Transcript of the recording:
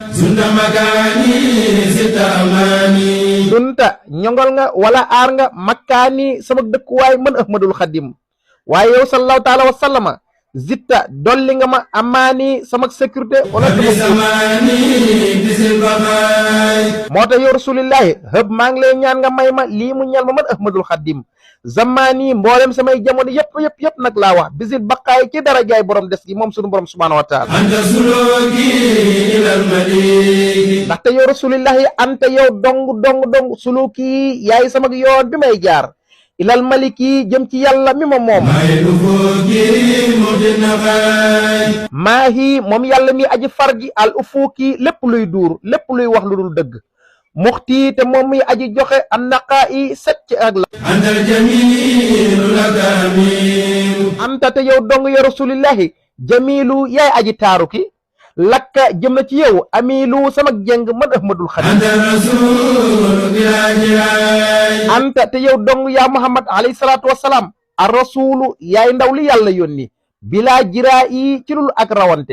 Zunda makani zita amani. dunta ñongol nga wala aar nga makkaani sama dëkkuwaay man ahmadul xadim waaye yow sallallahu taala wa sallama zitta dolli nga ma amaani sama sécurité wala Habli zamani bisil baqaay. moo tax yow rasulillahi hëb maa ngi lay ñaan nga may ma lii mu ñal ma man ahmadul xadim zamaani mboolem samay jamono yëpp nag laa wax bisil baqaay ci darajaay borom des gi moom sunu borom subhanahu wa taala Anta suluki ilal maliki. ndaxte yow rasulillahi anta yow dong suluki yaay sama yoon bi may jaar ilal maliki jëm ci yàlla mi ma moom May ufuki mudina fay. maahi moom yàlla mi aji farji al ufuki lépp luy duur lépp luy wax lu dul dëgg muxti te moom mi aji joxe an naqaa i set ci ak la Anta jamilu laka amilu. anta te yow dong ya rasulillahi jamilu yaay aji taaru ki lakka jëm na ci yow amilu sama jeng man ahmadul xadim Anta rasul bila jiray. anta te yow dong yaa muhammad alayhi salaatu wasalaam ar rasulu yaay ndaw li yàlla yónni bilaa jiraa yi ci lul ak rawante